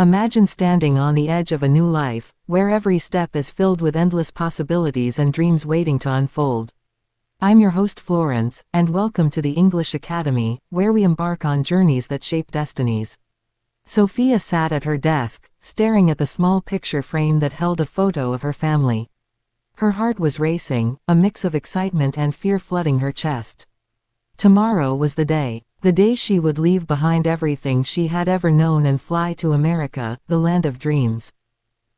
Imagine standing on the edge of a new life, where every step is filled with endless possibilities and dreams waiting to unfold. I'm your host Florence, and welcome to the English Academy, where we embark on journeys that shape destinies. Sophia sat at her desk, staring at the small picture frame that held a photo of her family. Her heart was racing, a mix of excitement and fear flooding her chest. Tomorrow was the day she would leave behind everything she had ever known and fly to America, the land of dreams.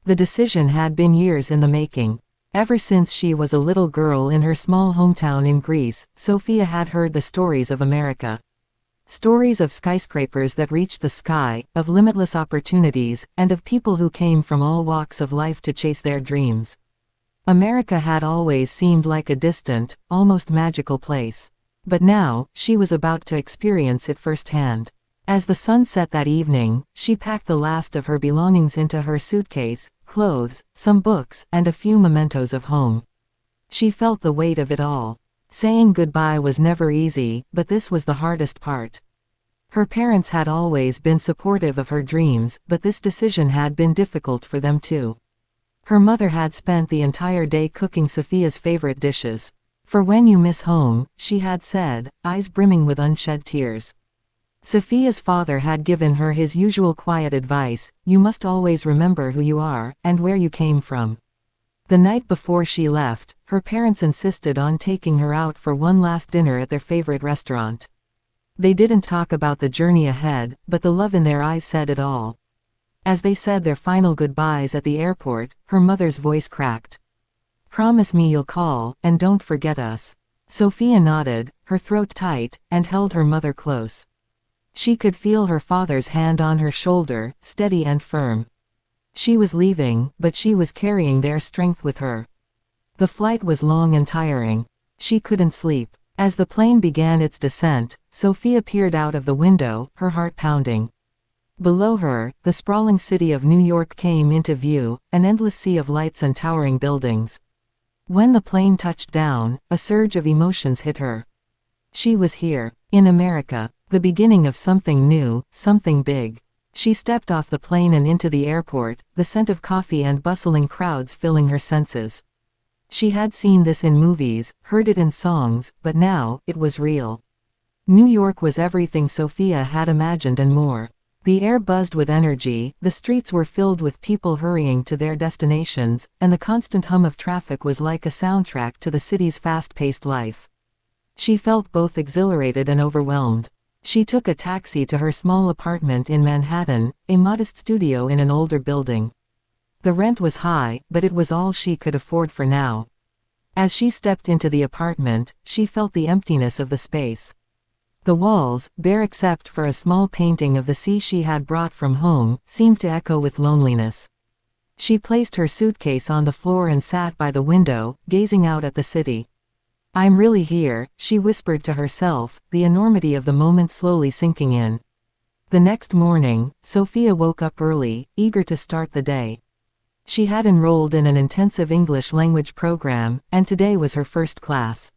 The decision had been years in the making. Ever since she was a little girl in her small hometown in Greece, Sophia had heard the stories of America. Stories of skyscrapers that reached the sky, of limitless opportunities, and of people who came from all walks of life to chase their dreams. America had always seemed like a distant, almost magical place. But now, she was about to experience it firsthand. As the sun set that evening, she packed the last of her belongings into her suitcase, clothes, some books, and a few mementos of home. She felt the weight of it all. Saying goodbye was never easy, but this was the hardest part. Her parents had always been supportive of her dreams, but this decision had been difficult for them too. Her mother had spent the entire day cooking Sophia's favorite dishes. "For when you miss home," she had said, eyes brimming with unshed tears. Sophia's father had given her his usual quiet advice: "You must always remember who you are, and where you came from." The night before she left, her parents insisted on taking her out for one last dinner at their favorite restaurant. They didn't talk about the journey ahead, but the love in their eyes said it all. As they said their final goodbyes at the airport, her mother's voice cracked. "Promise me you'll call, and don't forget us." Sophia nodded, her throat tight, and held her mother close. She could feel her father's hand on her shoulder, steady and firm. She was leaving, but she was carrying their strength with her. The flight was long and tiring. She couldn't sleep. As the plane began its descent, Sophia peered out of the window, her heart pounding. Below her, the sprawling city of New York came into view, an endless sea of lights and towering buildings. When the plane touched down, a surge of emotions hit her. She was here, in America, the beginning of something new, something big. She stepped off the plane and into the airport, the scent of coffee and bustling crowds filling her senses. She had seen this in movies, heard it in songs, but now, it was real. New York was everything Sophia had imagined and more. The air buzzed with energy, the streets were filled with people hurrying to their destinations, and the constant hum of traffic was like a soundtrack to the city's fast-paced life. She felt both exhilarated and overwhelmed. She took a taxi to her small apartment in Manhattan, a modest studio in an older building. The rent was high, but it was all she could afford for now. As she stepped into the apartment, she felt the emptiness of the space. The walls, bare except for a small painting of the sea she had brought from home, seemed to echo with loneliness. She placed her suitcase on the floor and sat by the window, gazing out at the city. "I'm really here," she whispered to herself, the enormity of the moment slowly sinking in. The next morning, Sophia woke up early, eager to start the day. She had enrolled in an intensive English language program, and today was her first class.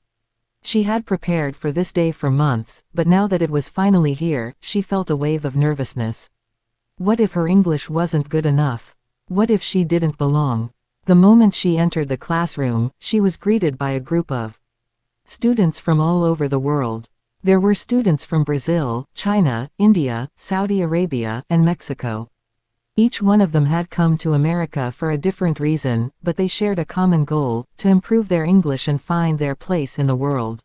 She had prepared for this day for months, but now that it was finally here, she felt a wave of nervousness. What if her English wasn't good enough? What if she didn't belong? The moment she entered the classroom, she was greeted by a group of students from all over the world. There were students from Brazil, China, India, Saudi Arabia, and Mexico. Each one of them had come to America for a different reason, but they shared a common goal: to improve their English and find their place in the world.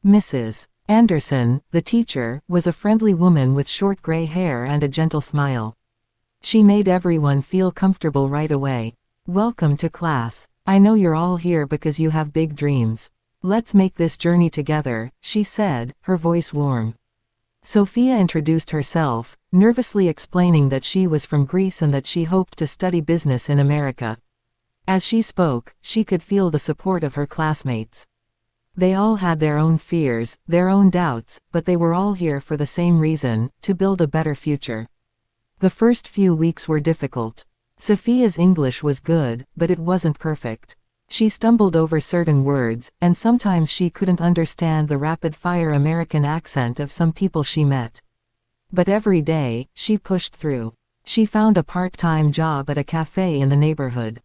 Mrs. Anderson, the teacher, was a friendly woman with short gray hair and a gentle smile. She made everyone feel comfortable right away. "Welcome to class. I know you're all here because you have big dreams. Let's make this journey together," she said, her voice warm. Sophia introduced herself, nervously explaining that she was from Greece and that she hoped to study business in America. As she spoke, she could feel the support of her classmates. They all had their own fears, their own doubts, but they were all here for the same reason: to build a better future. The first few weeks were difficult. Sophia's English was good, but it wasn't perfect. She stumbled over certain words, and sometimes she couldn't understand the rapid-fire American accent of some people she met. But every day, she pushed through. She found a part-time job at a cafe in the neighborhood.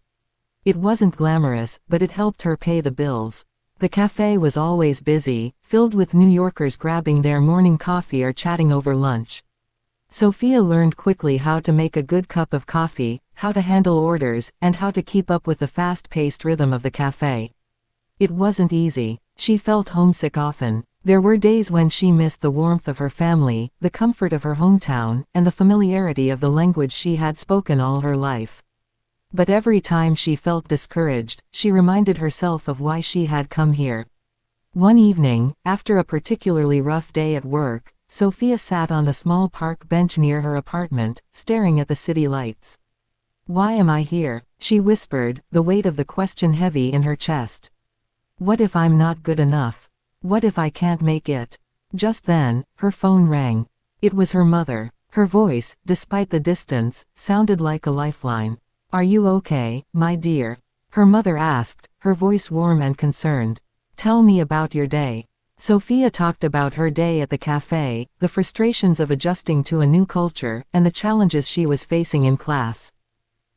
It wasn't glamorous, but it helped her pay the bills. The cafe was always busy, filled with New Yorkers grabbing their morning coffee or chatting over lunch. Sophia learned quickly how to make a good cup of coffee, how to handle orders, and how to keep up with the fast-paced rhythm of the cafe. It wasn't easy. She felt homesick often. There were days when she missed the warmth of her family, the comfort of her hometown, and the familiarity of the language she had spoken all her life. But every time she felt discouraged, she reminded herself of why she had come here. One evening, after a particularly rough day at work, Sophia sat on the small park bench near her apartment, staring at the city lights. "Why am I here?" she whispered, the weight of the question heavy in her chest. "What if I'm not good enough? What if I can't make it?" Just then, her phone rang. It was her mother. Her voice, despite the distance, sounded like a lifeline. "Are you okay, my dear?" her mother asked, her voice warm and concerned. "Tell me about your day." Sophia talked about her day at the cafe, the frustrations of adjusting to a new culture, and the challenges she was facing in class.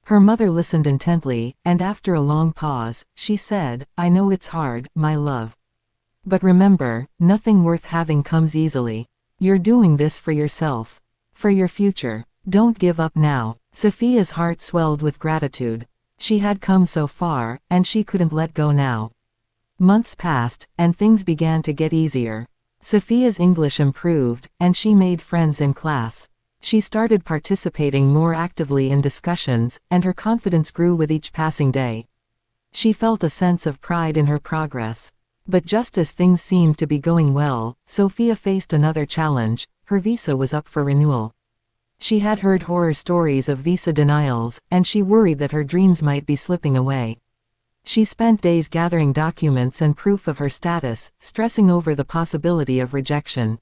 Her mother listened intently, and after a long pause, she said, "I know it's hard, my love. But remember, nothing worth having comes easily. You're doing this for yourself. For your future. Don't give up now." Sophia's heart swelled with gratitude. She had come so far, and she couldn't let go now. Months passed, and things began to get easier. Sophia's English improved, and she made friends in class. She started participating more actively in discussions, and her confidence grew with each passing day. She felt a sense of pride in her progress. But just as things seemed to be going well, Sophia faced another challenge. Her visa was up for renewal. She had heard horror stories of visa denials, and she worried that her dreams might be slipping away. She spent days gathering documents and proof of her status, stressing over the possibility of rejection.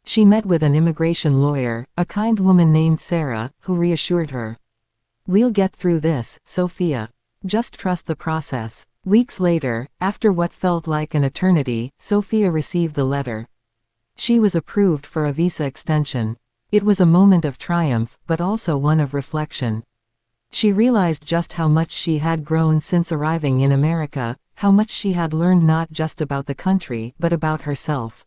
She met with an immigration lawyer, a kind woman named Sarah, who reassured her. "We'll get through this, Sophia. Just trust the process." Weeks later, after what felt like an eternity, Sophia received the letter. She was approved for a visa extension. It was a moment of triumph, but also one of reflection. She realized just how much she had grown since arriving in America, how much she had learned not just about the country, but about herself.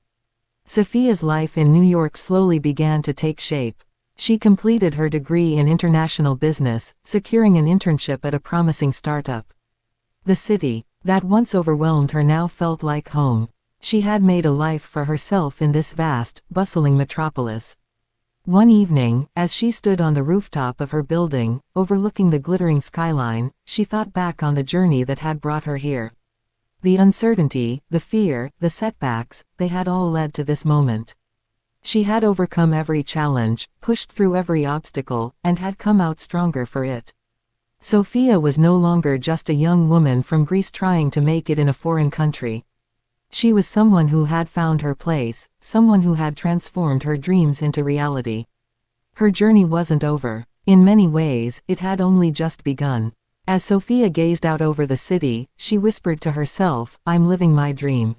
Sophia's life in New York slowly began to take shape. She completed her degree in international business, securing an internship at a promising startup. The city that once overwhelmed her now felt like home. She had made a life for herself in this vast, bustling metropolis. One evening, as she stood on the rooftop of her building, overlooking the glittering skyline, she thought back on the journey that had brought her here. The uncertainty, the fear, the setbacks, they had all led to this moment. She had overcome every challenge, pushed through every obstacle, and had come out stronger for it. Sophia was no longer just a young woman from Greece trying to make it in a foreign country. She was someone who had found her place, someone who had transformed her dreams into reality. Her journey wasn't over. In many ways, it had only just begun. As Sophia gazed out over the city, she whispered to herself, "I'm living my dream.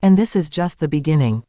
And this is just the beginning."